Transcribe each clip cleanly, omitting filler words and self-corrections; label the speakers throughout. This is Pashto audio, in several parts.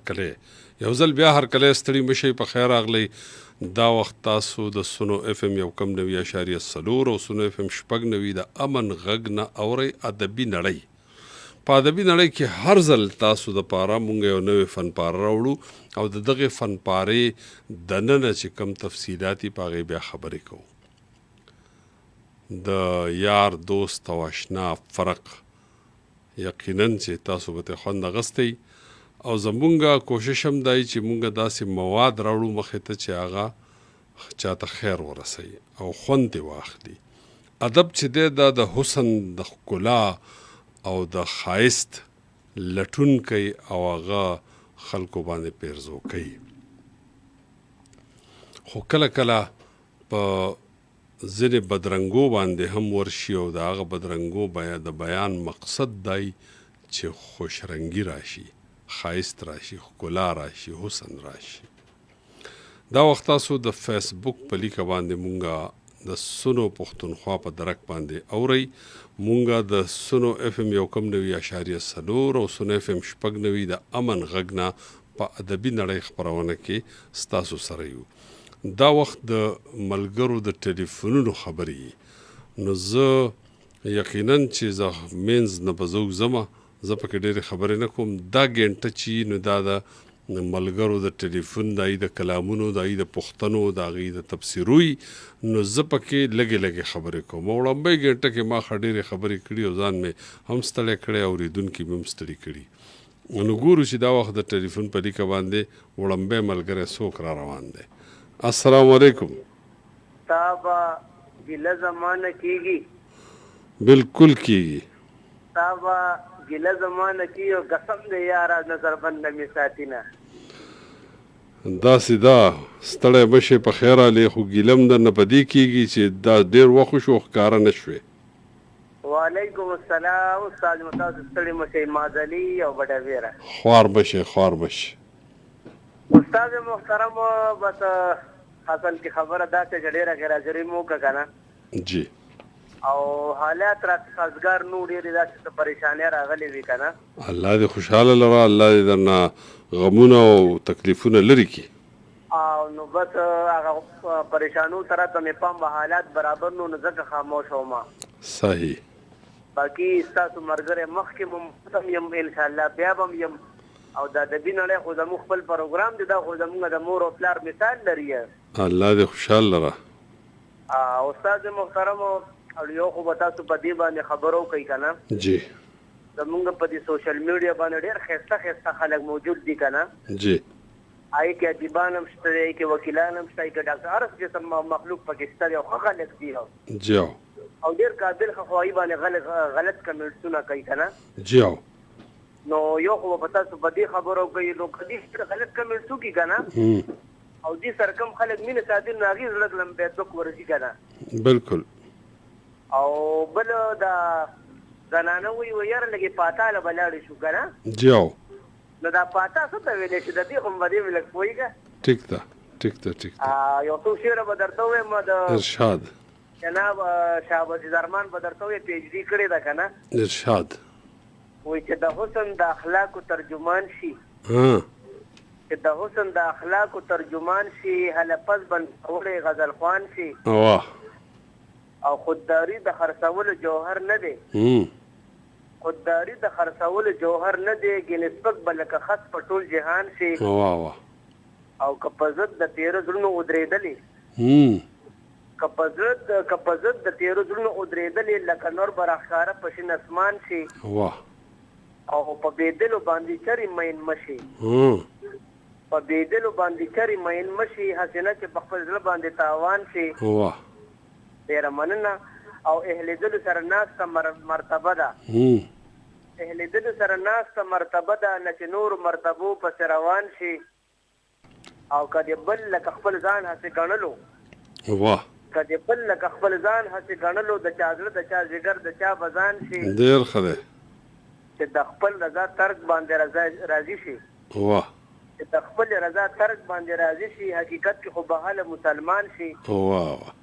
Speaker 1: هرکلی یو ځل بیا هرکلی ستړي مشئ په خیر راغلی دا وخت تاسو د سونو اف ام 1.4 او سونو اف ام 90 د امن غږ نه اورئ ادبي نړۍ په ادبي نړۍ کې هر ځل تاسو د پاره مونږ یو نوې فن پاره راوړو او د دغه فن پارې دننه چې کم تفصیلاتي پاغې بیا خبرې کوو د یار دوست او آشنا فرق یقینا چې تاسو به خوند اغستی او زمونږه کوشش هم دی چې مونږه داسې مواد راوړو مخې ته چې هغه چاته خیر ورسوي او خوند یې واخلي ادب چې دی دا د حسن د ښکلا او د ښایست لټونکی او هغه خلکو باندې پیرزو کوي خو کله کله په ځینې بدرنګو باندې هم ورشي او د هغه بدرنګو د بیان مقصد دی چې خوشرنګي راشي ښایست راشي ښکلا راشي حسن راشي دا وخت تاسو د فیسبوک په لیکه باندې مونږه د سونو پښتونخوا په درک باندې اورئ مونږه د سونو اف ام 1.4 او سونو اف ام 90 د امن غږ نه په ادبي نړۍ خپرونه کې ستاسو سره یو دا وخت د ملګرو د ټلیفونونو خبرې نو زه یقینا چې زه مینز نه بزوګ زما زه پکې ډېرې خبرې نه کوم دا ګنټه چې نو دا د ملګرو د ټلیفون د کلامونو د پښتنو د هغې د تفسیروي نو زه پکې لږې خبرې کوم وړاندې ګنټه کې ما ډېرې خبرې کړي او ځان مې هم ستړی کړی او اورېدونکي مې هم ستړي کړي نو ګورو چې دا وخت د ټلیفون په لیکه باندې وړاندې ملګری څوک را روان دی السلام علیکم
Speaker 2: تابا ګیله زمانه کیږي
Speaker 1: بالکل کیږي
Speaker 2: تابا ګیله زمانه کیږي او قسم دې یاره نظر بند مې ساتینه
Speaker 1: داسې دا ستړی مشې په خیر علی خو ګیلم در نه پدې کیږي چې دا ډېر وخت شو ښکاره نه شوې
Speaker 2: وعلیکم السلام استاد متاز ستړي مشې مازلی او بډا ویره
Speaker 1: خوار بشي
Speaker 2: استاد محترم بس اصل کی خبره دا چې ډیره غراجری مو کنه
Speaker 1: جی
Speaker 2: او حالات را سازگار نو ډیره داسې پریشانه راغلي وی کنه
Speaker 1: الله دې خوشاله لره الله دې درنه غمونه او تکلیفونه لري کی
Speaker 2: او نو بس هغه پریشانو سره ته مې پام حالات برابر نو ځکه خاموش ومه
Speaker 1: صحیح
Speaker 2: باقي تاسو مرګره مخ کې مم يم ان شاء الله بیا بم يم او دا د دې نړۍ خو زموږ خپل پروګرام دی دا خو زموږ د مور او پلار مثال لري
Speaker 1: الله دې خوشاله لره
Speaker 2: استاد محترم او یو خو تاسو په دې باندې خبرو کوي کنه
Speaker 1: جی
Speaker 2: زموږ په دې سوشل میډیا باندې ډېر خسته خلک موجود دي کنه
Speaker 1: جی
Speaker 2: آی کې ادیبان هم شته کې وکیلان هم شته کې ډاکټر هر قسم مخلوق پکې شته او خلک دي
Speaker 1: جی
Speaker 2: او ډېر قابل خواهی باندې غلط کمنټونه کوي کنه
Speaker 1: جی
Speaker 2: نو یو خو په تاسو په دې خبرو کوي نو کدي غلط کمنټ څوکي کنه او دې سرکم خلک مینه ساتي ناغي لګلم به دوک ورسي کنه
Speaker 1: بالکل
Speaker 2: او بل دا زنانه وی یاره لګي پاتاله بلاړ شو کنه
Speaker 1: جیو
Speaker 2: نو دا پاتا څه ته ویل چې د دې هم باندې ولک پويګه
Speaker 1: ټیک ده
Speaker 2: یو څو شعر به درته وایم د
Speaker 1: ارشاد
Speaker 2: جناب شهباز درمان به درته وی پی ایچ ډی کړی دا کنه
Speaker 1: ارشاد
Speaker 2: وای چې د حسن د اخلاقو ترجمان شي چې د حسن د اخلاقو ترجمان شي هلپس بند وړي غزل خوان شي
Speaker 1: واه
Speaker 2: او خودداری د خرڅولو جوهر نه دی خودداری د خرڅولو جوهر نه دی ګنسبت بلکه خاص په ټول جهان شي
Speaker 1: واه
Speaker 2: او کپزت د 13 زړونو ودرېدلې کپزت د 13 زړونو ودرېدلې لکه نور برخاره په شین اسمان شي
Speaker 1: واه
Speaker 2: او په بيدلو باندې چری مین مشي په بيدلو باندې چری مین مشي حسنه چې په خپل ځل باندې تاوان شي
Speaker 1: واه
Speaker 2: ډیر مننه او اهل دل سره ناس مرتبه ده اهل دل سره ناس مرتبه ده چې نور مرتبو په روان شي او کدی بل لک خپل ځان هڅه غنلو
Speaker 1: واه
Speaker 2: کدی بل لک خپل ځان هڅه غنلو د چا زړه د چا جګر د چا بزان شي
Speaker 1: ډیر خله
Speaker 2: چې د خپل رضا ترک باندې راضي شي
Speaker 1: واه
Speaker 2: چې د خپل رضا ترک باندې راضي شي حقیقت کې خو بهاله مسلمان شي
Speaker 1: واه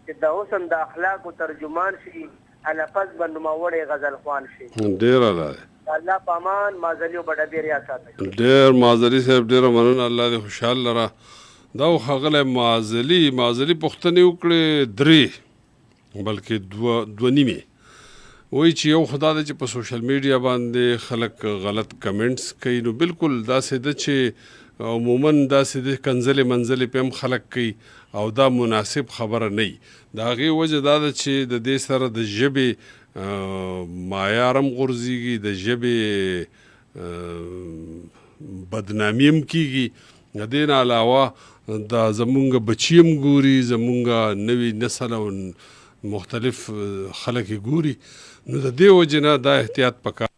Speaker 2: چې د حسن د اخلاق او ترجمان شي الفاظ باندې ماوړې غزل خوان شي
Speaker 1: ډیر الله
Speaker 2: الله پامان مازلیو بډه ډیر یا ساتي.
Speaker 1: ډیر مازلی صاحب ډیره مننه، الله دې خوشحال لره. دا ښاغلی مازلي پوښتنې وکړې درې بلکې دوه نیمې. وایي چې یو خو دا ده چې په سوشل میډیا باندې خلک غلط کمنټس کوي، نو بالکل داسې ده چې عموما داسې د کنځلې منځلې په هم خلک کوي او دا مناسب خبره نه وي. د هغې وجه دا ده چې د دې سره د ژبې معیار هم غورځېږي، د ژبې بدنامي هم کېږي. د دې نه علاوه دا زمونږ بچي هم ګوري، زمونږ نوي نسل او مختلف خلک یې ګوري. نو د دې وجې نه دا احتیاط پکار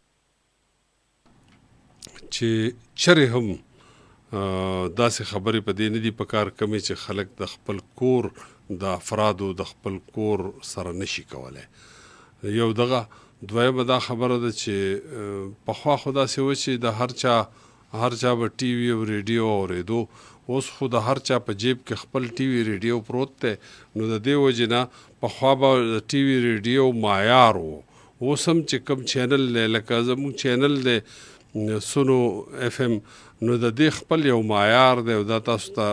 Speaker 1: چې چرې هم داسې خبرې په دې نه دي پکار کمې چې خلک د خپل کور د افرادو د خپل کور سره نشي کولی. یو دغه دویمه دا خبره ده چې پخوا خو داسې و چې د هر چا به ټي وي او ریډیو اورېدو، اوس خو د هر چا په جیب کې خپل ټي وي ریډیو پروت دی. نو د دې وجې نه پخوا به د ټي وي ریډیو معیار و. اوس هم چې کوم چینل دی لکه زموږ چینل دی سونو اف ام، نو د دې خپل یو معیار دی او دا تاسو ته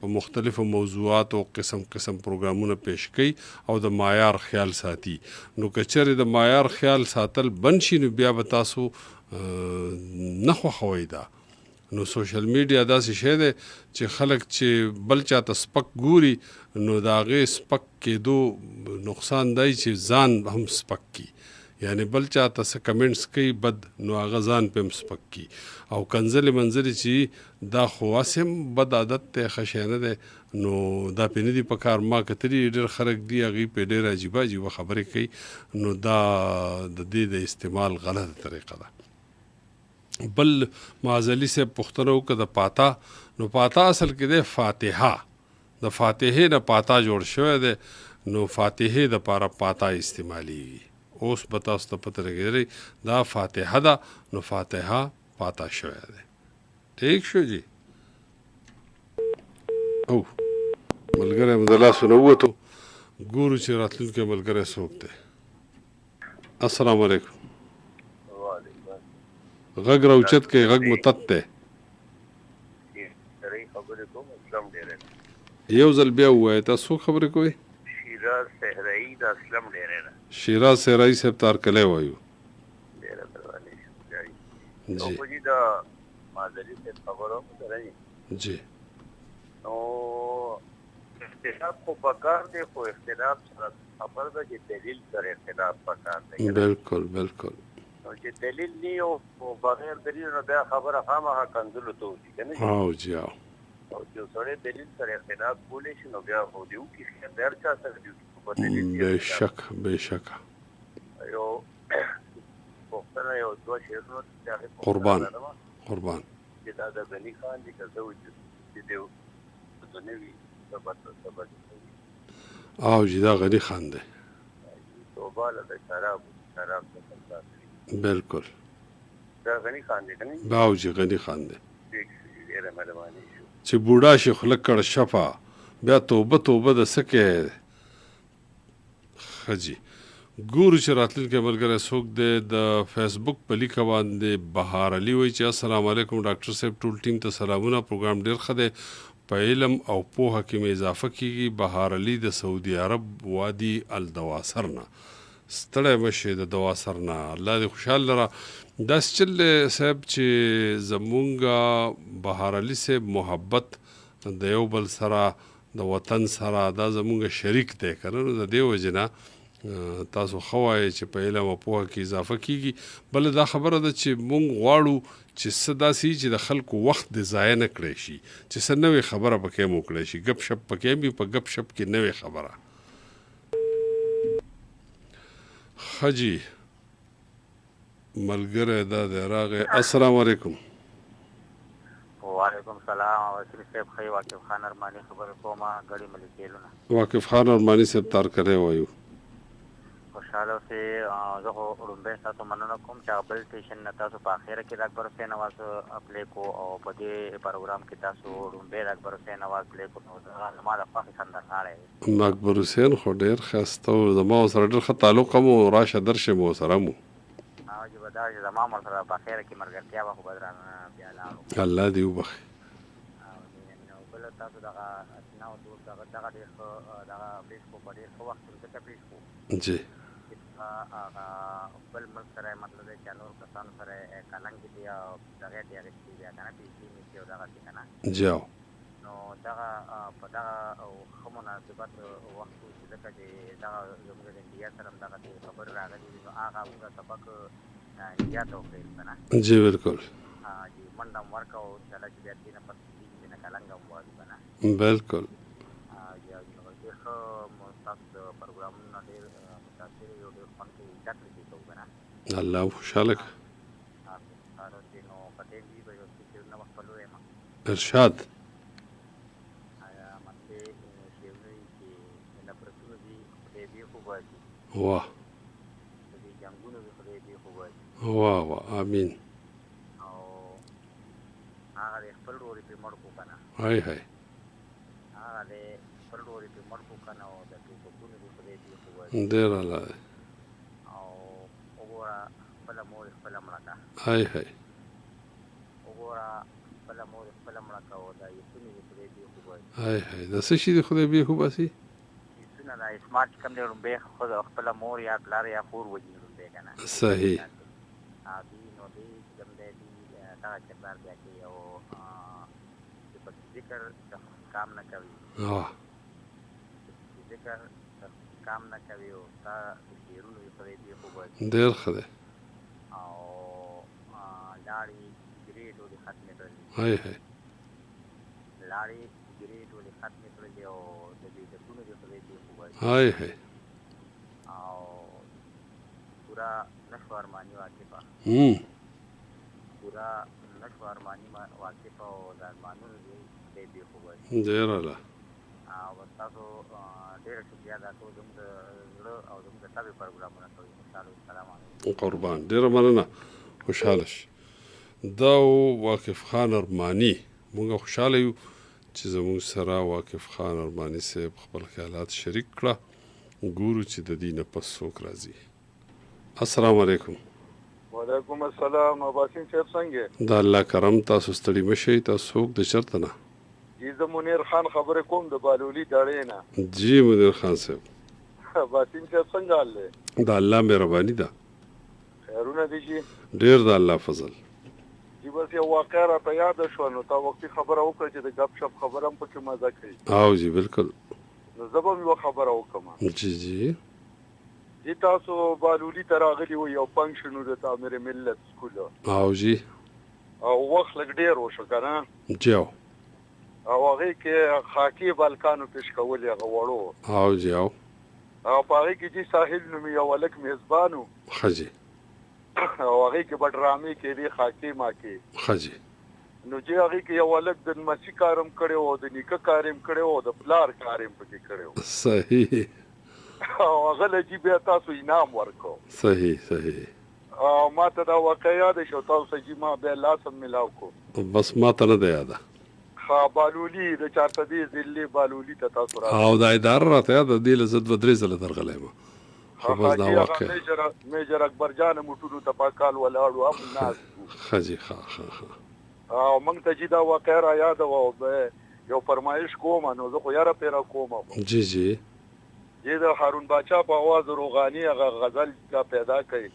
Speaker 1: په مختلفو موضوعاتو قسم پروګرامونه پیش کوي او د معیار خیال ساتي. نو که چېرې د معیار خیال ساتل بند شي نو بیا به تاسو نه خوښوئ دا. نو سوشل میډیا داسې شی دی چې خلک چې بل چاته سپک ګوري نو د هغې سپک کېدو نقصان دی چې ځان هم سپک کی، یعنی بل چاته څه کمنټس کوي بد نو هغه ځان پې هم سپک کی. او کنځلې منځلې چې دا خو هسې هم بد عادت دی، ښه شی نه دی. نو دا پې نه دي پکار. ما کتلي ډېر خلک دي هغوی پې ډېر عجیبه خبرې کوي. نو دا د دې د استعمال غلطه طریقه ده. بل معزلي صاحب پوښتنه وکړه د پاتا. نو پاتا اصل کې دی فاتحه، د فاتحې نه پاتا جوړ شوی دی. نو فاتحې دپاره پاتا استعمالیږي. اوس به تاسو ته پته لګېدلی دا فاتحه ده، نو فاتحه پاتا شوی دی. ٹھیک شو جی. او ملګری مو د لاسو نه ووتو، ګورو چې راتلونکی ملګری څوک دی. السلام علیکم. غږ راوچت کوي، غږ مو تت دی. یو ځل بیا ووایه، تاسو څوک خبرې کوئ؟
Speaker 2: شیراز صحرایي د اسلم ډېرې نه.
Speaker 1: شیراز صحرایي صاحب تارکلی وایو.
Speaker 2: ډېره مهرباني
Speaker 1: جی
Speaker 2: جی د مازلي صاحب خبرو سره
Speaker 1: جی.
Speaker 2: نو اختلاف خو پکار دی، خو اختلاف سره خبر ده چې دلیل سره اختلاف پکار دی.
Speaker 1: بالکل بالکل.
Speaker 2: نو چې دلیل نه او بغیر دلیل نو بیا خبره خامخا کنځلو ته وځي که نه.
Speaker 1: او جی او
Speaker 2: چې سړی دلیل سره اختلاف کولی شي نو بیا خو دې وکړي، خیر د هر چا سره دې وکړي. بېشکه یو پوښتنه یو دوه شعرونو
Speaker 1: قربان
Speaker 2: چې دا د غني خان دي که زه چې دی نه وي صبر
Speaker 1: او جی دا غني خان دی.
Speaker 2: توبه له د شراب
Speaker 1: بالکل
Speaker 2: دا غني خان دی که نه؟
Speaker 1: او جی غني خان دی.
Speaker 2: ډېره مهرباني شو
Speaker 1: چې بوډا شي خوله کړ شفا بیا توبه د څه کې خجی. ګورو چې راتلونکی ملګری څوک دی. د فیسبوک په لیکه باندې بهار علي وایي چې السلام علیکم ډاکټر صاحب، ټول ټیم ته سلامونه. پروګرام ډېر ښه دی، په علم او پوهه کې مې اضافه کیږي. بهار علي د سعودي عرب وادي الدواسر نه. ستړی مشي د دواسر نه، الله دې خوشحال لره. داسې چل صاحب چې زمونږ بهار علي صاحب محبت د یو بل سره د وطن سره دا زمونږ شریک دی که نه. نو د دې وجې نه تاسو ښه وایئ چې په علم او پوهه کې اضافه کیږي. بله دا خبره ده چې مونږ غواړو چې څه داسې چې د خلکو وخت د ضایع نه کړی شي، چې څه نوې خبره پکې هم وکړی شي. ګپ شپ پکې هم وي، په ګپ شپ کې نوې خبره. ښه جي ملګری دا دی راغی. السلام علیکم.
Speaker 3: وعلیکم السلام. وسیم صاحب ښه واقف خان ارماني خبرې کومه ګړی ملیکیلونه.
Speaker 1: واقف خان ارماني صاحب تارکلی وایو.
Speaker 3: خوشحاله اوسئ. زه خو لومړی ستاسو مننه کوم چې هغه بل سټیشن نه تاسو په اخره کې د اکبر حسین اواز پلی کو او په دې پروګرام کې تاسو لومړی د اکبر حسین اواز پلی کو. نو زما د خوښې سندرغاړی
Speaker 1: اکبر حسین خو ډېر ښایسته و، زما ورسره ډېر ښه تعلق هم و، راشه درشه مو ورسره مو.
Speaker 3: چې به دا چې زما مر سره په خیره کې ملګرتیا به خو به درانه بیا لاړو.
Speaker 1: الله دې وبخښي.
Speaker 3: نو بله تاسو دغه اسناو دغه ډېر ښه دغه پیش کړو په ډېر ښه وخت کې ځکه پیش کړو
Speaker 1: جی
Speaker 3: چې هغه بل ملک سره مطلب دی چې نور کسانو سره کلنګ دي او دغه دې اخیستي بیا که نه پیسې نیسي او دغسې که نه
Speaker 1: جی
Speaker 3: نو دغه په دغه ښه مناسبت وخت و چې ځکه چې دغه زموږ د انډیا سره هم دغسې خبرې راغلي دي نو هغه موږ سبق انډیا ته وکړېدو که نه
Speaker 1: جی بالکل
Speaker 3: چې منډه هم ورکړه او انشاءالله چې بیا دې نه پس کېږي نه کلنګ هم وایو که نه
Speaker 1: بالکل
Speaker 3: ډېر ښه ستاسو د پروګرامونو نه ډېر متاثر یو ډېر خوند کوي زده کړې دې کوو که نه
Speaker 1: الله خوشحاله کړه
Speaker 3: نو په دې وي به یو څه شعرونه به خپلو یم
Speaker 1: ارشاد
Speaker 3: مطلب شعرونه چې نفرتونه دي خدای دې خو باشي
Speaker 1: واه
Speaker 3: د دې جنګونو دي خدای دې خو باشي
Speaker 1: واه واه آمین
Speaker 3: او هغه د خپل وروري پرې مړ کړو که نه
Speaker 1: هاي هاي
Speaker 3: هغه د خپل وروري پرې مړ کړو که نه او د ټوپکونو دي خدای دې خو باشي
Speaker 1: ډېر الله دی
Speaker 3: او وګوره خپله مور یې خپله مړه کړه
Speaker 1: هاي هاي
Speaker 3: وګوره خپله مور یې خپله مړه کړه او دا یسونه دي خدای دې خو باشي
Speaker 1: هاي هاي د څه شي د خدای بې خوباسي
Speaker 3: یسونه دا اسمار چې کوم دی لومبی خپله مور یا پلار یا خور وژني لومبی که نه
Speaker 1: صحیح
Speaker 3: دوی نو دوی چې کوم دی دوی دغه کردار بیا کوي او چې په ذکر کام نه کوي
Speaker 1: واه
Speaker 3: ذکر کام نه کوي او ستا د شعرونو د خدای دې خو باشي
Speaker 1: ډېر ښه دی
Speaker 3: او لاړې ګرې ټولې ختمې کړلې
Speaker 1: هاي هاي
Speaker 3: لاړې ګرې ټولې ختمې کړلې او د دې ډکونو د خدای دې خو باشي
Speaker 1: هاي هاي
Speaker 3: او پورا نشو ارماني واقفه پورا نشو ارماني واقفه او د ارمانونو دې خدای دې خو باشي
Speaker 1: ډېر الله
Speaker 3: او تاسو ډېره شکریه ادا کوو زموږ د زړه او زموږ د طبې پروګرامونه کوي خوشحاله السلام علیکم
Speaker 1: قربان ډېره مننه خوشحاله شي دا واقف خان ارماني موږ خوشحاله یو چې زموږ سره واقف خان ارماني صاحب خپل خیالات شریک کړه ګورو چې د دې نه پس څوک راځي السلام علیکم
Speaker 4: وعلیکم السلام اباسین صاحب څنګه
Speaker 1: دا الله کرم تاسو ستړي مشئ تاسو څوک د چرته نه
Speaker 4: زه منیر خان خبرې کوم د بالولي دړې نه
Speaker 1: جی منیر خان صاحب
Speaker 4: اباسین صاحب څنګه حال دی
Speaker 1: دا الله مهرباني ده
Speaker 4: خیرونه دي چې
Speaker 1: ډېر د الله فضل
Speaker 4: چې بس یو واقعه راته یاده شوه نو تا وختي خبره وکړه چې د ګپ شپ خبره هم پکې مزه کوي
Speaker 1: او جی بالکل
Speaker 4: نو زه به هم یوه خبره وکړم
Speaker 1: جی جی
Speaker 4: چې تاسو بالولي ته راغلي وو یو فنکشن و د تعمیر ملت سکول
Speaker 1: او جی
Speaker 4: او وخت لږ ډېر وشو که نه
Speaker 1: جی
Speaker 4: او هغې کې خاکي بالکانو پیش کولې هغه وړو
Speaker 1: او جی او
Speaker 4: په هغې کې چې ساحل نومي یو هلک میزبان و
Speaker 1: ښه جی
Speaker 4: او هغې کې به ډرامې کېدې خاکې ماکې
Speaker 1: ښه جی
Speaker 4: نو چې هغې کې یو هلک د لمسي کار هم کړی و د نیکه کار هم کړی و د پلار کار هم پکې کړی و
Speaker 1: صحیح
Speaker 4: او هغه له چې بیا تاسو انعام ورکړو
Speaker 1: صحیح صحیح
Speaker 4: او ما ته دا واقع یاده شو تاسو چې ما بیا لاس هم میلاو کړو
Speaker 1: بس ما ته نه دی یاده
Speaker 4: بالولي د چارته دې ضلع بالولي ته تاسو راغلئ
Speaker 1: او دا اداره راته یاده دې له زه دوه درې ځله درغلی یم خو بس دا واقع
Speaker 4: میجر اکبر جان موټونو ته پاکال ولاړو هم ناست
Speaker 1: ښه جي ښه ښه
Speaker 4: او موږ ته چې دا واقع را یاده وه یو فرمایش کوم نو زه خو یاره پیره کوم
Speaker 1: جی جی
Speaker 4: چې د هارون باچا په اواز روغاني هغه غزل دا پیدا کړي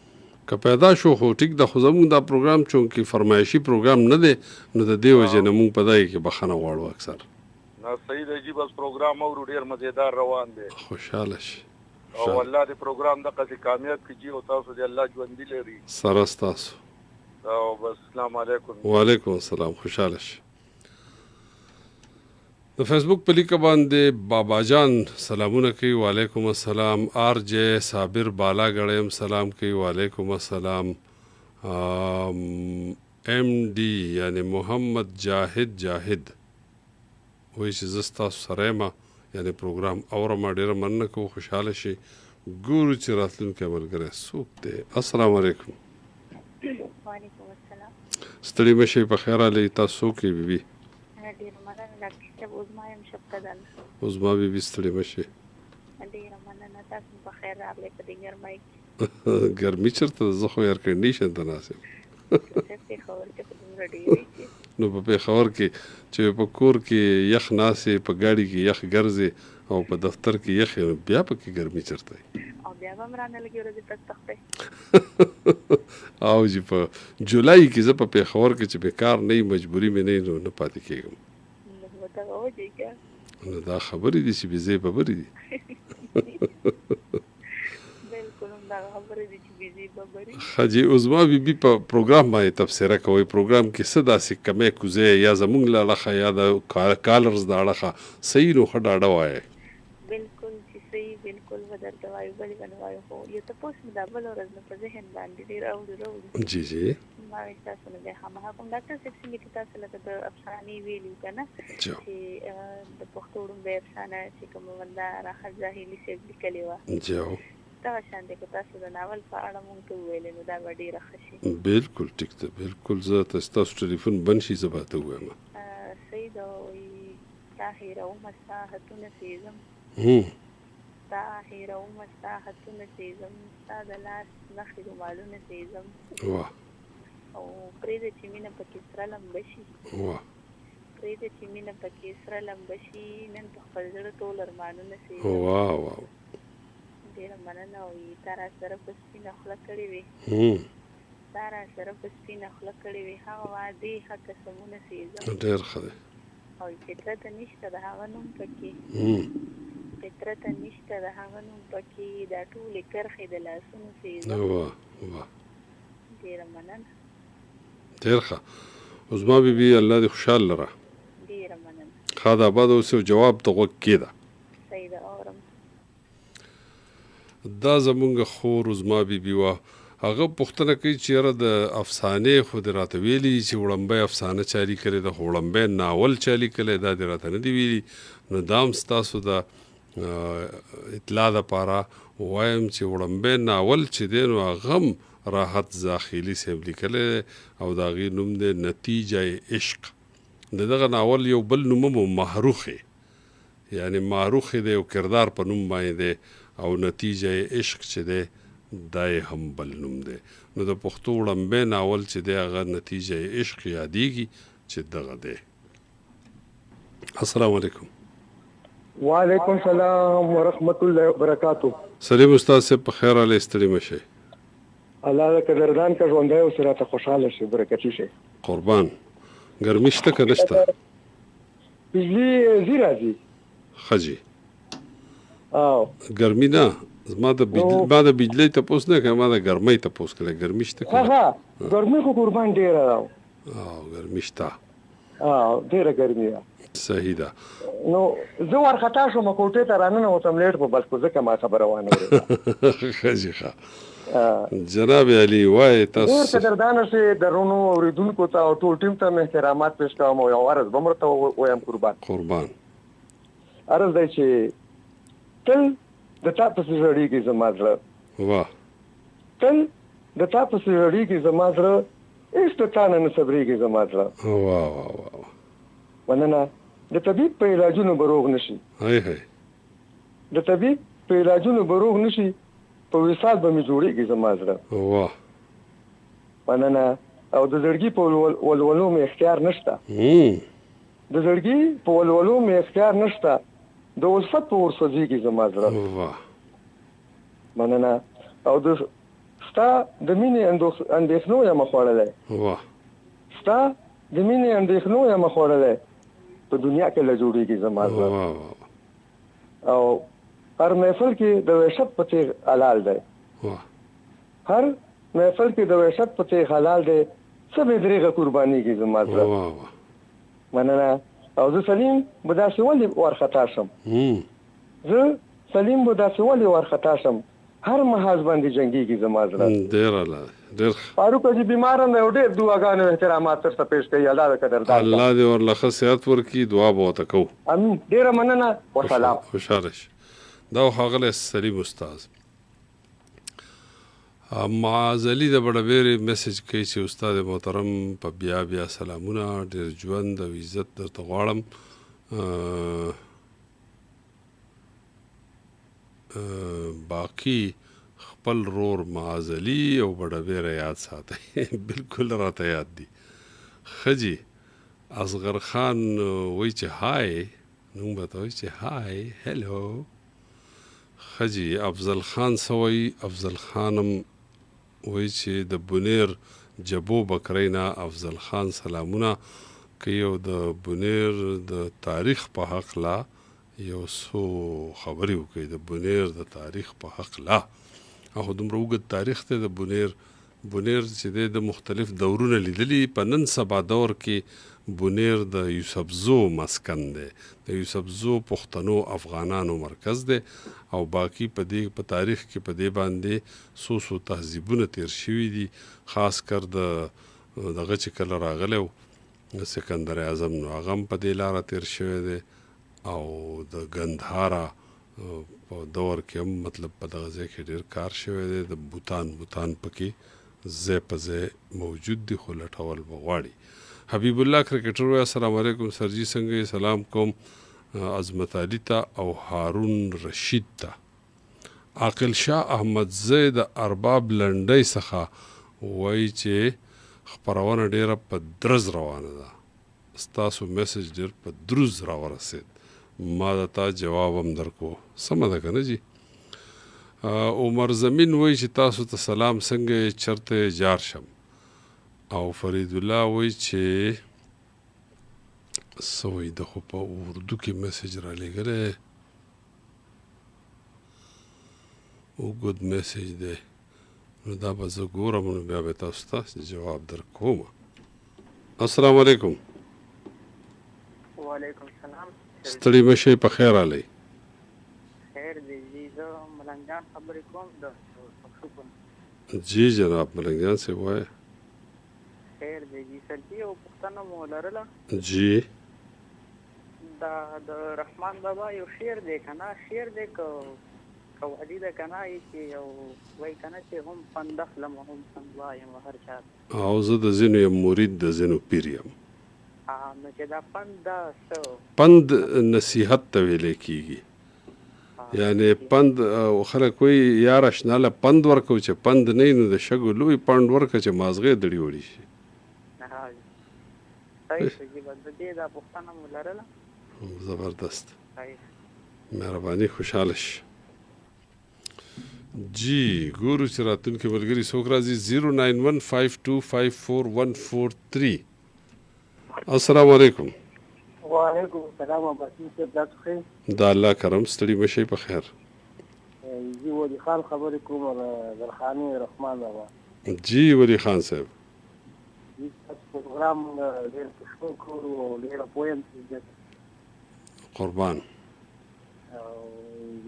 Speaker 1: که پیدا شو خو ټیک د خو زموږ دا پروګرام چونکې فرمایشي پروګرام نه دی نو د دې وجې نه موږ په دای کې بخښنه غواړو اکثر
Speaker 4: نو صحیح دی جی بس پروګرام اورو ډېر مزیدار روان دی
Speaker 1: خوشحاله شي
Speaker 4: او الله دې پروګرام دغسې کامیاب کړي او تاسو دې الله ژوندي لري
Speaker 1: سره ستاسو
Speaker 4: او بس السلام علیکم
Speaker 1: وعلیکم السلام خوشحاله شي د فیسبوک په لیکه باندې بابا جان سلامونه کوي وعلیکم السلام آر جے صابر بالا غړیم سلام کوي وعلیکم السلام ام ډي یعنی محمد جاهد وایي چې زه ستاسو سره یم یعنی پروګرام اورم ډېره مننه کوم خوشحاله شي ګورو چې راتلونکی ملګری څوک دی السلام علیکم
Speaker 5: وعلیکم السلام
Speaker 1: ستړي مشئ په خیر علي تاسو څوک یې بیبي
Speaker 5: ډېره مننه ډاکټر صاحب عظما یم شفقت
Speaker 1: عظما بیبي ستړي مشئ
Speaker 5: ډېره مننه تاسو په خیر راغلی په دې ګرمۍ کې
Speaker 1: ګرمي چېرته زه خو ایر کنډیشن ته ناست یم
Speaker 5: پېښور کې خو دومره ډېرې چې
Speaker 1: نو په پېښور کې چې په کور کې یخ ناسې په ګاډي کې یخ ګرځې او په دفتر کې یخ بیا پکې ګرمي چېرته
Speaker 5: او بیا به هم رانه لګي ورځې تک تختې
Speaker 1: او چې په جولای کې زه په پېښور کې چې بېکار نه مجبوري مې نه نو نه پاتې کېږم
Speaker 5: نو دغه وجې که
Speaker 1: نو دا خبرې دي چې بېځې خبرې دي
Speaker 5: بلکل هم دغه خبرې دي چې بېځې ببرې
Speaker 1: حاجي عظما بیبي په پروګرام باندې تبصره کوي پروګرام کې څه داسې کمې کوزې یا زمونږ له اړخه یا د کالرز د اړخه صحیح نو ښه ډاډه وایي
Speaker 5: بلکل چې صحیح بلکل به درته وایو بلې به نه وایو خو یو تپوس مې دا بله ورځ نه په ذهن باندې ډېر راوړي
Speaker 1: جی جی
Speaker 5: ما وایي تاسو نه بیا خامخا کوم ډاکټر صاحب څنګه چې تاسو لکه د افسانې ویلي که نه چې د پښتو ړومبۍ افسانه چې کومه بنده راحت زاهلي صاحب لیکلې وه
Speaker 1: جو
Speaker 5: دغه شان دی که تاسو د ناول په اړه مونږ ته وویلې نو دا به ډېره ښه شي
Speaker 1: بالکل ټیک ده بالکل زه ستاسو ټلیفون بند شي زه به ته ووایم
Speaker 5: صحیح ده وایي تا هېرومه ستا هتونه سېزم ستا هېرومه ستا هتونه سېزم ستا د لاس نښې رومالونه سېزم
Speaker 1: واه
Speaker 5: او پرېږده چې مینه پکې سره لمبه شي
Speaker 1: واه
Speaker 5: پرېږده چې مینه پکې سره لمبه شي نن په خپل زړه ټول ارمانونه سېزم
Speaker 1: واه واه
Speaker 5: ډېره مننه وایي تا را سره په سپینه خوله کړې وې تا را سره په سپینه خوله کړې وې هغه وعدې ښه قسمونه سېزم
Speaker 1: ډېر ښه دی
Speaker 5: او فطرته نشته د هغه نوم پکې فطرته نشته د هغه نوم پکې دا ټولې کرښې د لاسونو سېزم
Speaker 1: واه واه
Speaker 5: ډېره مننه
Speaker 1: ډېر ښه عظما بیبي الله دې خوشحال لره
Speaker 5: ډېره مننه
Speaker 1: ښه د آباد اوسې او جواب ته غوږ کېده
Speaker 5: صحیح ده اورم
Speaker 1: دا زمونږ خور عظما بیبي وه هغه پوښتنه کوي چې یاره د افسانې خو دې راته ویلي چې وړمبی افسانه چا لیکلې ده خو وړمبی ناول چا لیکلی دا دې راته نه دي ویلي نو دا هم ستاسو د اطلاع دپاره وایم چې وړمبی ناول چې دی نو هغه هم راحت زاخیلي صاحب لیکلی دی او د هغې نوم دی نتیجه عشق د دغه ناول یو بل نوم هم محروخې یعنی محروخې دی یو کردار په نوم باندې دی او نتیجه عشق چې دی دا یې هم بل نوم دی نو د پښتو وړمبی ناول چې دی هغه نتیجه عشق یادیږي چې دغه دی السلام علیکم
Speaker 6: وعلیکم السلام ورحمت الله وبرکاتو
Speaker 1: سلیم استاد صاحب په خیر علی ستړي مشئ
Speaker 6: الله دې قدردان کا ژوندی او سره ته خوشاله شي برکتي شي
Speaker 1: قربان ګرمي شته که نشته
Speaker 6: بجلی زی راځي
Speaker 1: خجی
Speaker 6: او
Speaker 1: ګرمي نه ما د بجلی تپوس نه کوم ما د ګرمۍ تپوس کړی ګرمي شته که
Speaker 6: ها ګرمي خو قربان ډیره ده
Speaker 1: او ګرمي شته
Speaker 6: ډیره ګرمي ده
Speaker 1: صحیح ده
Speaker 6: نو زه ورخطا شوم کوټې ته راننه وتم لیټ په بس کو ځکه ما خبره وانه ورته
Speaker 1: خجی ښه جناب علي وای تاسو
Speaker 6: ډېر قدردانه سي درونو اوریدونکو ته او ټول ټیم ته احترامات پېښ کوم او عرض به مرته وایم قربان عرض دی چې تل د تا پسې ژړېږي زما زړه
Speaker 1: واه
Speaker 6: تل د تا پسې ژړېږي زما زړه هېڅ د تا نه نه صبرېږي زما زړه
Speaker 1: واه واه واه
Speaker 6: مننه د طبیب په علاجونو به روغ نه شي د طبیب په علاجونو به روغ نه شي په وصال به مې جوړېږي زما زړه
Speaker 1: واه
Speaker 6: مننه او د زړګي په ولولو مې اختیار نشته د زړګي په ولولو مې اختیار نشته د الفت په ورسوځېږي زما زړه
Speaker 1: واه
Speaker 6: مننه او د ستا د مینې اندېښنو یم خوړلی
Speaker 1: واه
Speaker 6: ستا د مینې اندېښنو یم خوړلی په دنیا کې له جوړېږي زما زړه او هر محفل کې د وحشت په څېر حلال دی هر محفل کې د وحشت په څېر حلال دی څه بې درېغه قربانېږي زما زړه مننه او زه سلیم به داسې ولې وارخطا شم زه سلیم به داسې ولې وارخطا شم هر محاذ باندې جنګېږي زما زړه
Speaker 1: ډېر
Speaker 6: فاروق جي بیمار هم یو ډېر دعاګانې او احترامات درته پېښ کوي الله دې قدردان
Speaker 1: الله دې ورله ښه صحت ورکړي دعا به ورته کوو
Speaker 6: امین ډېره مننه وسلام
Speaker 1: خوشحاله شي دا ښاغلی سلیم استاد معاذ علي د بډبېرې میسج کوي چې استاد محترم په بیا سلامونه ډېر ژوند او عزت درته غواړم باقي خپل رور معزلی او بډبیره یاد ساتئ. بالکل راته یاد دي. خجی اصغر خان وای چې هاي نوم به ته وای چې هاي هلو. خجی افضل خان سوی افضل خانم وای چې د بونیر جبو بکرینا افضل خان سلامونه که یو د بونیر د تاریخ په حق لا یو څو خبرې وکړي د بونیر د تاریخ په حق لا. هغه دومره اوږد تاریخ دی د بونیر چې دی د مختلف دورونه لیدلي. په نن سبا دور کې بونیر د یوسفزو مسکن دی، د یوسفزو پښتنو افغانانو مرکز دی او باقی په تاریخ کې په دې باندې څو تهذیبونه تیر شوي دي. خاص کر دغه چې کله راغلی و سکندر اعظم نو هغه هم په دې لاره تیر شوی دی او د ګندهارا په دور کې هم مطلب په دغه ځای کې ډېر کار شوی دی. د بوتان پکې ځای په ځای موجود دي خو لټول به غواړي. حبیب الله کرکټر وایي السلام علیکم سرجي څنګه یې؟ سلام کوم عظمت علي ته او هارون رشید ته. عاقل شاه احمد زی د ارباب لنډۍ څخه وایي چې خپرونه ډېره په درز روانه ده. ستاسو میسج ډېر په دروز راورسېد. ما د تا جواب هم درکو. سمه ده که نه جي؟ عمر زمین وایي چې تاسو ته سلام څنګه چرته جار شم. او فرید الله وایي چې څه وایي د خو په اردو کې میسج را لېږلی اوږد میسج دی نو دا به زه ګورم نو بیا به تاسو ته جواب درکوم. السلام علیکم.
Speaker 2: وعلیکم السلام.
Speaker 1: ستړي مه شئ په خیر رالی.
Speaker 2: خیر دی جی زه ملنګ جان خبرې کوم د پښتون.
Speaker 1: جی جناب ملنګ جان صاحب وایه.
Speaker 2: خیر دی جی سرجي یو پوښتنه مو لرله.
Speaker 1: جی
Speaker 2: دا د رحمان بابا یو شعر دی که نه شعر دی که قوالی ده که نه چې یو وایي که نه چې هم پند اخلم هم پند وایم هر چا ته.
Speaker 1: او زه د ځینو یم مرید د ځینو پیر یم.
Speaker 2: نو چې دا پند دا څه
Speaker 1: پند نصیحت ته ویلی کېږي. یعنی پند خلک وایي یار اشنا له پند ورکو چې پند نه وي نو د شګو لوی پند ورکړه چې مازغې دړي وړي شي.
Speaker 2: صحیح شو جي بس د دې دا پوښتنه مو لرله.
Speaker 1: زبردست
Speaker 2: صحیح
Speaker 1: مهرباني خوشحاله شي. جی ګورو چې راتلونکي ملګري څوک راځي. 09152541143. السلام علیکم.
Speaker 2: وعلیکم السلام وبرکاته. صاحب تاسو ښه؟
Speaker 1: دا الله کرم ستړي مه شئ په خیر.
Speaker 2: جی ولي خان خبرې کوم درخاني رحمان بابا.
Speaker 1: جی ولی خان صاحب
Speaker 2: جی تاسو پروګرام ډېر خوشبو کړو او ډېره پویم
Speaker 1: قربان.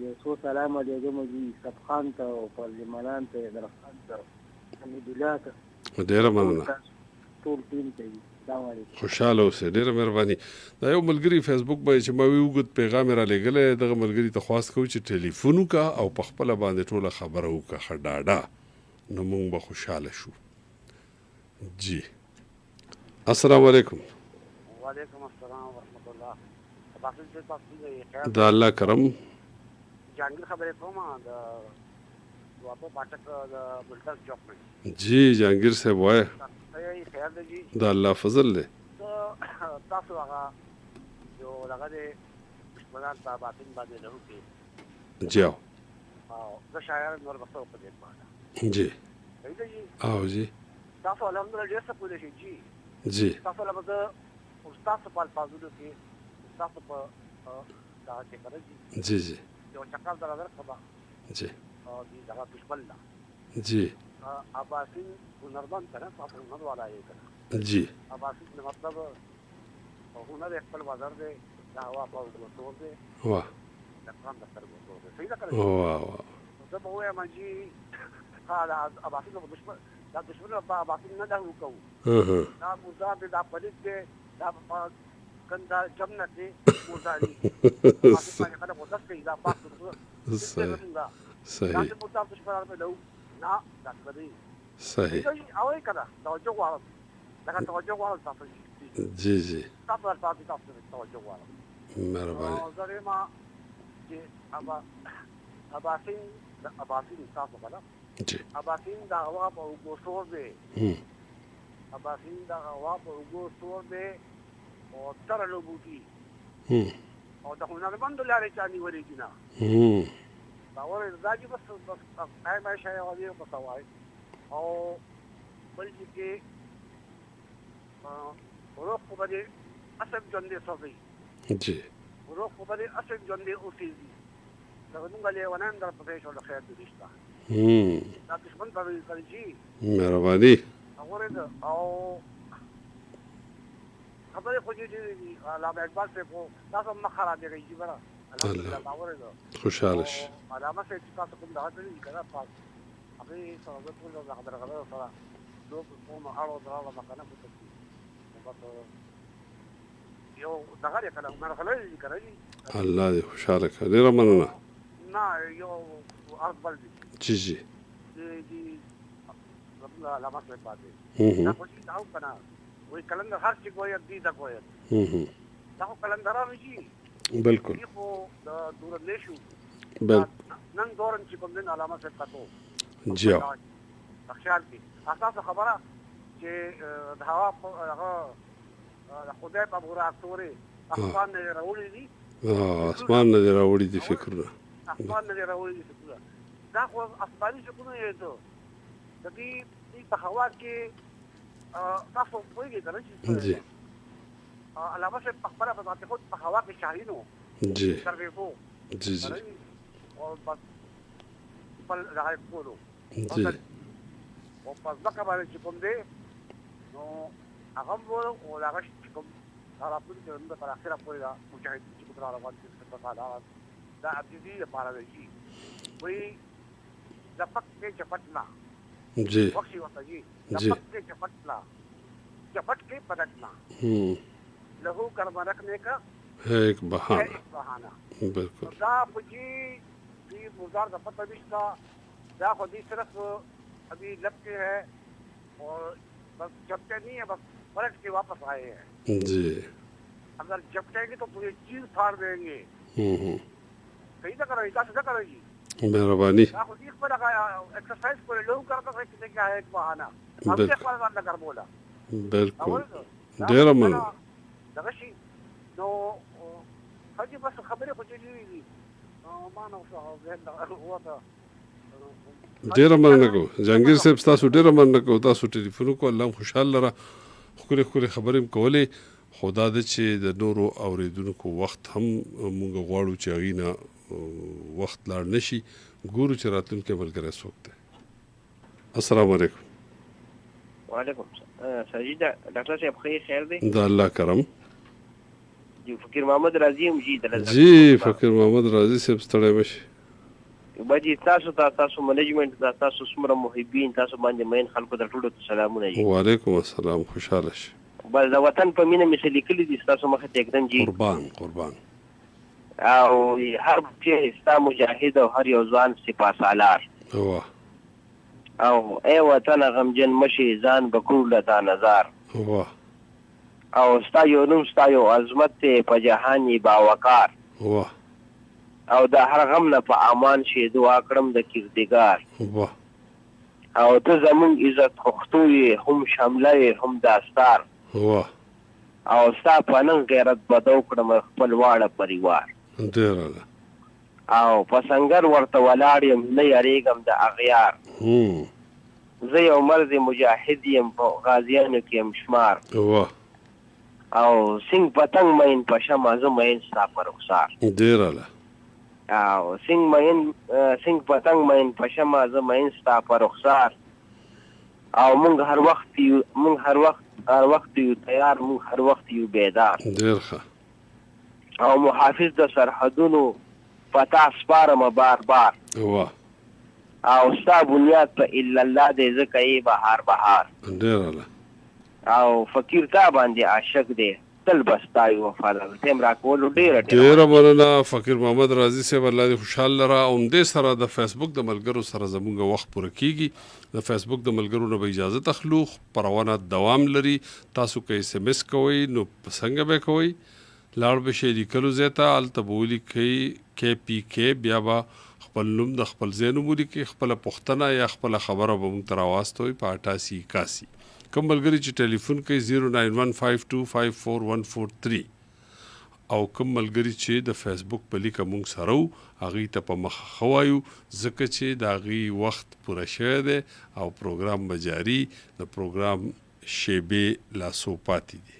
Speaker 2: یو څو سلام علیکم جی سبخان ته او پارلمانان ته درخان ته حمید الله ته
Speaker 1: ډېره مننه.
Speaker 2: ټول ټیم ته السلام علیکم.
Speaker 1: خوشحاله اوسئ. ډېره مهرباني. دا یو ملګري فیسبوک باندې چې ما وی اوږد پیغام را لېږلی دغه ملګري ته خواست کوو چې ټلیفون وکړه او په خپله باندې ټوله خبره وکړه ښه ډاډه نو موږ به خوشحاله شو. جی السلام علیکم.
Speaker 3: وعلیکم السلام ورحمۃ اللہ.
Speaker 1: دا الله کرم.
Speaker 3: جهانگیر خبرې کوم د واپس پاټک د بلټر چوک نه.
Speaker 1: جی جهانگیر صاحب وایه.
Speaker 3: خیر دی جی.
Speaker 1: دا الله فضل دی.
Speaker 3: تاسو هغه یو دغه دی دشمنان په باطن باندې لرو کې.
Speaker 1: جی
Speaker 3: او زه شاعر نور بسو په دې باندې.
Speaker 1: جی
Speaker 3: صحیح دی جی.
Speaker 1: او جی
Speaker 3: تاسو الحمدلله ډېر څه کولی شئ جی.
Speaker 1: جی
Speaker 3: تاسو له به استاد په الفاظونو کې تاسو په دا چې کړی جی.
Speaker 1: جی جی
Speaker 3: یو چکر در نظر کبا
Speaker 1: جی
Speaker 3: او دی دغه دشمن لا
Speaker 1: جی
Speaker 3: اباسین هنرمند کنه تاسو هنر والا یې کنه.
Speaker 1: جی
Speaker 3: اباسین مطلب هنر خپل بازار دی دا هوا په ټول دی
Speaker 1: واه
Speaker 3: د قام د سر ټول دی. صحیح ده کنه.
Speaker 1: واه واه
Speaker 3: زه به وایم جی دا اباسین په دشمن دا دشمن په اباسین نه دا وکاو دا مزار دی دا پلیت دی دا کندا جمنت دی مزاري اباسین باندې خلک ودس کوي دا پاک
Speaker 1: صحیح صحیح
Speaker 3: دا په تاسو دشمن په لو نه دا کړی.
Speaker 1: صحیح
Speaker 3: او یې کړه توجه غواړم دا توجه غواړم تاسو.
Speaker 1: جی جی
Speaker 3: تاسو تاسو توجه غواړم.
Speaker 1: مهرباني.
Speaker 3: زه ما چې اباسین تاسو کړه
Speaker 1: جی
Speaker 7: اباسین دا هوا په اوږو سور دی اباسین دا هوا په اوږو سور دی او ترلو بوټي او د هنرمندو لارې چا نیولې دي نه باور دا چې بس ما شای او دی په سوای او بل چې روح په دې اصل ژوندې سوځي
Speaker 1: جی
Speaker 7: روح په دې اصل ژوندې اوسېږي دا موږ له ونان در په شو له خیر دې نشته دا دښمن په دې کوي
Speaker 1: مهرباني
Speaker 7: او خبرې خو دې علامه اقبال ته کو تاسو مخه را دی جیبره الحمدلله باور ده
Speaker 1: خوشاله شي
Speaker 7: علامه ته تاسو کوم دا دې کړه پاس هغه سره د ټول د خبره سره دوه کوم اړو دراله مکنه کوي یو دغه کله مرحله دې کوي
Speaker 1: الله دې خوشاله کړي ډیره مننه
Speaker 7: نه یو اربل
Speaker 1: جی جی
Speaker 7: دې علامه ته پاتې دا خو دې او کنه وی کلندر هر څه کوی دې دا کوی دا خو کلندرانو شي
Speaker 1: بالکل
Speaker 7: خو د دور نشو نن دورن چې کوم دین علامه څه پاتو
Speaker 1: جی
Speaker 7: خیال دي اساس خبره چې د هوا هغه خدای په غوړه اکتوري اسمان نه راوړي دي
Speaker 1: اسمان نه راوړي دي فکرونه
Speaker 7: اسمان نه راوړي دي فکرونه دا خو اسماني شکونه یې ته د دې په هوا کې تاسو پوهیږئ کنه چې
Speaker 1: جی
Speaker 7: علامه صاحب په خبره په خود په هوا کې شاهینو
Speaker 1: جی
Speaker 7: سرویو
Speaker 1: جی جی
Speaker 7: او بس بل راځي کولو
Speaker 1: جی
Speaker 7: او پس ځکه باندې چې کوم دی نو هغه وو او هغه چې کوم هغه په دې باندې په اخره پورې دا مجاهد چې کوم روان دي په تعالی دا ابتدي لپاره دی وی د پکې چپټنا
Speaker 1: جی
Speaker 7: وخت وخت جی د پکې چپټنا چپټ کې پټنا لهو کرم رکھنے کا
Speaker 1: ہے ایک بہانہ بالکل
Speaker 7: دا پجی دی مزار کا پتہ بشتا دا خودی صرف ابھی لب کے ہے اور بس جبتے نہیں ہے بس پلٹ کے واپس آئے ہیں
Speaker 1: جی
Speaker 7: اگر جبتے گے تو پوری چیز پھاڑ دیں گے کہیں نہ کرو کیا سے کرو جی
Speaker 1: مہربانی
Speaker 7: دا خودی پر لگایا ایکسرسائز کرے لوگ کرتا ہے کہ کیا ہے ایک بہانہ ہم سے فرض نہ کر بولا
Speaker 1: بالکل ډیره مننه
Speaker 7: دغه شي نو هغه بس خبره خو دې دي ما نو څه هو
Speaker 1: ډیره مننه کو جهانگیر صاحب تاسو ډیره مننه کو تاسو ټلیفون کو الله خوشاله لره خوري خبرې کولې خدا دې چې د نورو اوریدونکو وخت هم موږ غواړو چې غینا وخت لاړ نشي ګورو چې راتلونکي ملګری سوکته السلام علیکم
Speaker 8: وعلیکم سجید ډاکټر صاحب خیر دی
Speaker 1: دا الله کرم
Speaker 8: جی فقیر محمد راضی هم
Speaker 1: جی فقیر محمد راضی صاحب ستړی مشي
Speaker 8: باجی تاسو منیجمنت تاسو سمره محبین تاسو باندې مین خلکو د ټولو سلامونه جی
Speaker 1: وعلیکم السلام خوشاله شي
Speaker 8: بل د وطن په مینه مثال لیکلي دي تاسو مخه ته एकदम جی
Speaker 1: قربان
Speaker 8: او هر چې ستا مجاهد او هر یو ځوان سپاه سالار او ای وطن غمجن مشي ځان بکول لتا نظر او ستا یو نوم ستا یو عظمت ته په جهاني باوقار او د هر غم نه په امان شي دعا کړم د کردګار او ته زمون عزت خوختوي هم شامله هم داستار او ستا په نن غیرت بدو کړم خپل واړه پریوار او په څنګه ورته ولاړ يم نه یریګم د اغیار زه یو مرد مجاهد یم په غازیانو کې يم شمار او سنگ پتنګ مین په شمه زه مین ستا په رخسار او سنگ پتنګ مین په شمه زه مین ستا په رخسار او مونږ هر وخت یو تیار مونږ هر وخت یو بیدار او محافظ د سرحدونو پتا سپارم بار بار او ستا بنیاد په الا الله دې زکه ای بهار او فقیر تا باندې عاشق دی تل بستای وفادار تم را کول ډیره
Speaker 1: مننه فقیر محمد راضی صاحب الله دې خوشاله لره او دې سره د فیسبوک د ملګرو سره زموږ وخت پوره کیږي د فیسبوک د ملګرو نه اجازه تخلوخ پرونه دوام لري تاسو کې اس ام اس کوئ نو څنګه به کوئ لاړ به شي لیکلو زیاته ال تبولی کې پی کې بیا با خپل نوم د خپل ځای نوم ولیکئ، خپله پوښتنه یا خپله خبره به موږ ته راواستوئ په 8881. کوم ملګري چې ټلیفون کوي 09152541143 او کوم ملګري چې د فیسبوک په لیکه موږ سره وو هغوی ته په مخه ښه وایو ځکه چې د هغوی وخت پوره شوی دی او پروګرام به جاري د پروګرام شیبې لا څو پاتې دي.